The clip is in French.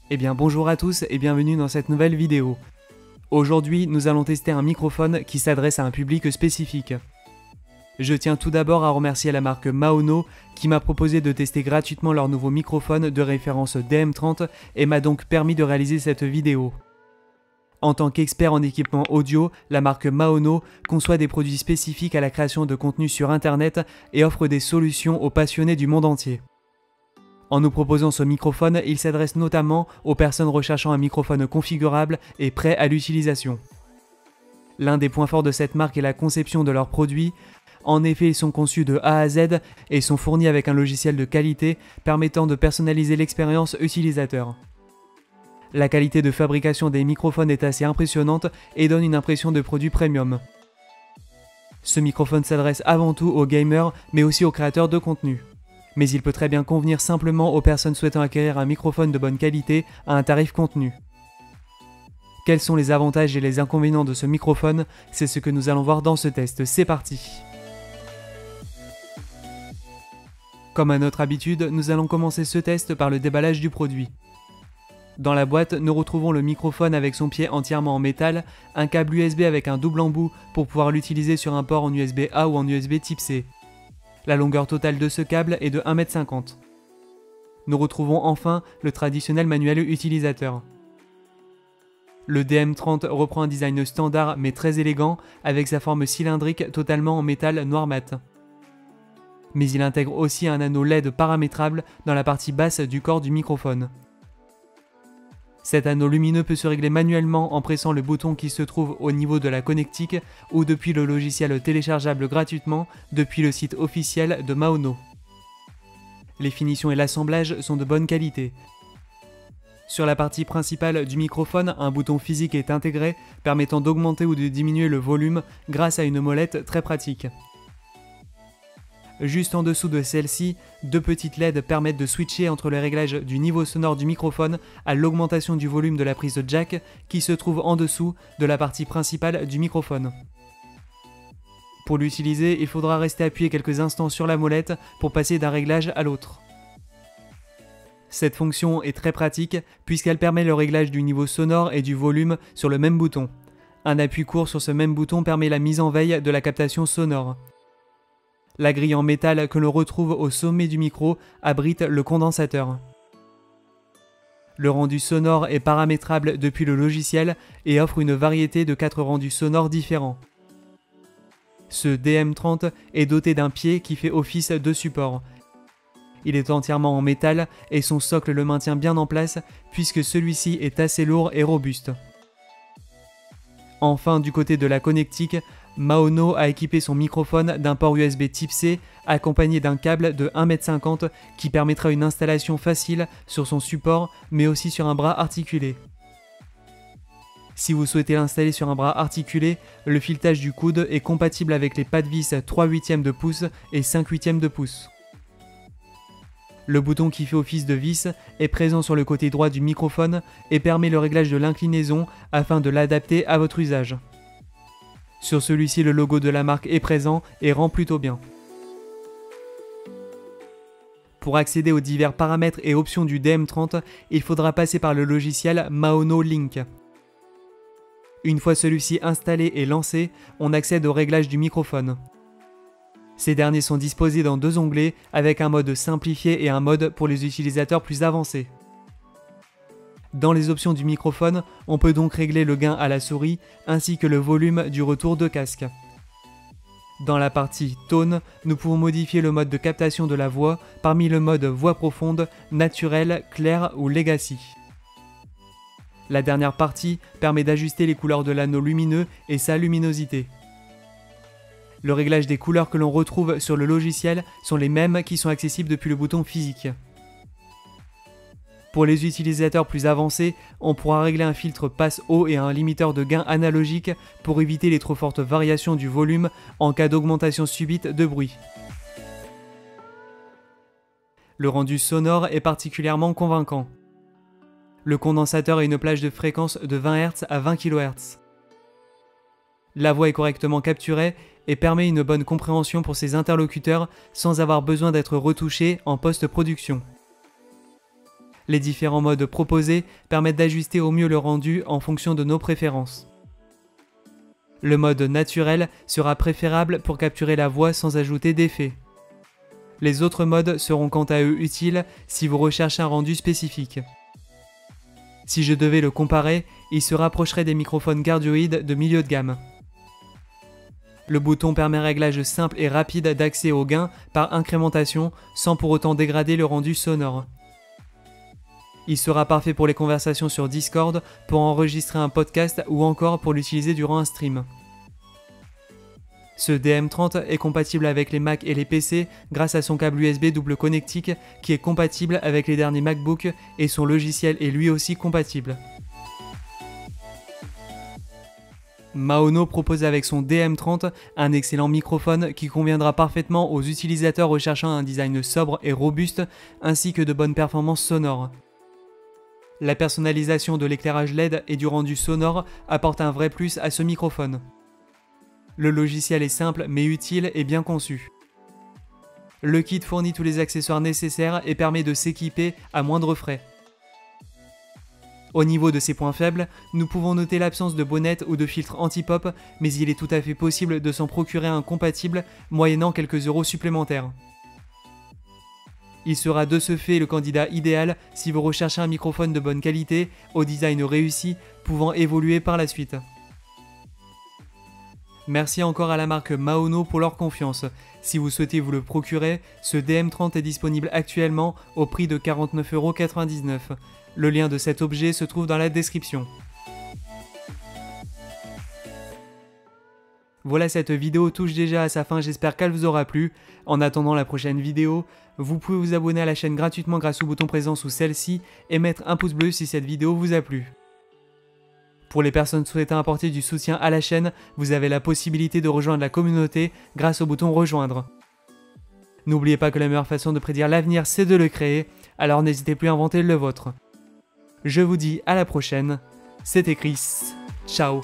Eh bien bonjour à tous et bienvenue dans cette nouvelle vidéo. Aujourd'hui, nous allons tester un microphone qui s'adresse à un public spécifique. Je tiens tout d'abord à remercier la marque Maono qui m'a proposé de tester gratuitement leur nouveau microphone de référence DM30 et m'a donc permis de réaliser cette vidéo. En tant qu'expert en équipement audio, la marque Maono conçoit des produits spécifiques à la création de contenu sur internet et offre des solutions aux passionnés du monde entier. En nous proposant ce microphone, il s'adresse notamment aux personnes recherchant un microphone configurable et prêt à l'utilisation. L'un des points forts de cette marque est la conception de leurs produits. En effet, ils sont conçus de A à Z et sont fournis avec un logiciel de qualité permettant de personnaliser l'expérience utilisateur. La qualité de fabrication des microphones est assez impressionnante et donne une impression de produit premium. Ce microphone s'adresse avant tout aux gamers, mais aussi aux créateurs de contenu. Mais il peut très bien convenir simplement aux personnes souhaitant acquérir un microphone de bonne qualité à un tarif contenu. Quels sont les avantages et les inconvénients de ce microphone? C'est ce que nous allons voir dans ce test, c'est parti! Comme à notre habitude, nous allons commencer ce test par le déballage du produit. Dans la boîte, nous retrouvons le microphone avec son pied entièrement en métal, un câble USB avec un double embout pour pouvoir l'utiliser sur un port en USB-A ou en USB type C. La longueur totale de ce câble est de 1,50 m. Nous retrouvons enfin le traditionnel manuel utilisateur. Le DM30 reprend un design standard mais très élégant avec sa forme cylindrique totalement en métal noir mat. Mais il intègre aussi un anneau LED paramétrable dans la partie basse du corps du microphone. Cet anneau lumineux peut se régler manuellement en pressant le bouton qui se trouve au niveau de la connectique ou depuis le logiciel téléchargeable gratuitement depuis le site officiel de Maono. Les finitions et l'assemblage sont de bonne qualité. Sur la partie principale du microphone, un bouton physique est intégré permettant d'augmenter ou de diminuer le volume grâce à une molette très pratique. Juste en dessous de celle-ci, deux petites LED permettent de switcher entre les réglages du niveau sonore du microphone à l'augmentation du volume de la prise jack qui se trouve en dessous de la partie principale du microphone. Pour l'utiliser, il faudra rester appuyé quelques instants sur la molette pour passer d'un réglage à l'autre. Cette fonction est très pratique puisqu'elle permet le réglage du niveau sonore et du volume sur le même bouton. Un appui court sur ce même bouton permet la mise en veille de la captation sonore. La grille en métal que l'on retrouve au sommet du micro abrite le condensateur. Le rendu sonore est paramétrable depuis le logiciel et offre une variété de 4 rendus sonores différents. Ce DM30 est doté d'un pied qui fait office de support. Il est entièrement en métal et son socle le maintient bien en place puisque celui-ci est assez lourd et robuste. Enfin, du côté de la connectique, Maono a équipé son microphone d'un port USB type C accompagné d'un câble de 1,50 m qui permettra une installation facile sur son support mais aussi sur un bras articulé. Si vous souhaitez l'installer sur un bras articulé, le filetage du coude est compatible avec les pas de vis 3/8 de pouce et 5/8 de pouce. Le bouton qui fait office de vis est présent sur le côté droit du microphone et permet le réglage de l'inclinaison afin de l'adapter à votre usage. Sur celui-ci, le logo de la marque est présent et rend plutôt bien. Pour accéder aux divers paramètres et options du DM30, il faudra passer par le logiciel Maono Link. Une fois celui-ci installé et lancé, on accède au réglage du microphone. Ces derniers sont disposés dans deux onglets avec un mode simplifié et un mode pour les utilisateurs plus avancés. Dans les options du microphone, on peut donc régler le gain à la souris ainsi que le volume du retour de casque. Dans la partie Tone, nous pouvons modifier le mode de captation de la voix parmi le mode voix profonde, naturelle, claire ou legacy. La dernière partie permet d'ajuster les couleurs de l'anneau lumineux et sa luminosité. Le réglage des couleurs que l'on retrouve sur le logiciel sont les mêmes qui sont accessibles depuis le bouton physique. Pour les utilisateurs plus avancés, on pourra régler un filtre passe-haut et un limiteur de gain analogique pour éviter les trop fortes variations du volume en cas d'augmentation subite de bruit. Le rendu sonore est particulièrement convaincant. Le condensateur a une plage de fréquence de 20 Hz à 20 kHz. La voix est correctement capturée et permet une bonne compréhension pour ses interlocuteurs sans avoir besoin d'être retouchée en post-production. Les différents modes proposés permettent d'ajuster au mieux le rendu en fonction de nos préférences. Le mode naturel sera préférable pour capturer la voix sans ajouter d'effets. Les autres modes seront quant à eux utiles si vous recherchez un rendu spécifique. Si je devais le comparer, il se rapprocherait des microphones cardioïdes de milieu de gamme. Le bouton permet un réglage simple et rapide d'accès au gain par incrémentation sans pour autant dégrader le rendu sonore. Il sera parfait pour les conversations sur Discord, pour enregistrer un podcast ou encore pour l'utiliser durant un stream. Ce DM30 est compatible avec les Mac et les PC grâce à son câble USB double connectique qui est compatible avec les derniers MacBook et son logiciel est lui aussi compatible. Maono propose avec son DM30 un excellent microphone qui conviendra parfaitement aux utilisateurs recherchant un design sobre et robuste ainsi que de bonnes performances sonores. La personnalisation de l'éclairage LED et du rendu sonore apporte un vrai plus à ce microphone. Le logiciel est simple mais utile et bien conçu. Le kit fournit tous les accessoires nécessaires et permet de s'équiper à moindre frais. Au niveau de ses points faibles, nous pouvons noter l'absence de bonnette ou de filtre anti-pop, mais il est tout à fait possible de s'en procurer un compatible moyennant quelques euros supplémentaires. Il sera de ce fait le candidat idéal si vous recherchez un microphone de bonne qualité, au design réussi, pouvant évoluer par la suite. Merci encore à la marque Maono pour leur confiance. Si vous souhaitez vous le procurer, ce DM30 est disponible actuellement au prix de 49,99 €. Le lien de cet objet se trouve dans la description. Voilà, cette vidéo touche déjà à sa fin, j'espère qu'elle vous aura plu. En attendant la prochaine vidéo, vous pouvez vous abonner à la chaîne gratuitement grâce au bouton présent sous celle-ci et mettre un pouce bleu si cette vidéo vous a plu. Pour les personnes souhaitant apporter du soutien à la chaîne, vous avez la possibilité de rejoindre la communauté grâce au bouton rejoindre. N'oubliez pas que la meilleure façon de prédire l'avenir, c'est de le créer, alors n'hésitez plus à inventer le vôtre. Je vous dis à la prochaine, c'était Chris, ciao.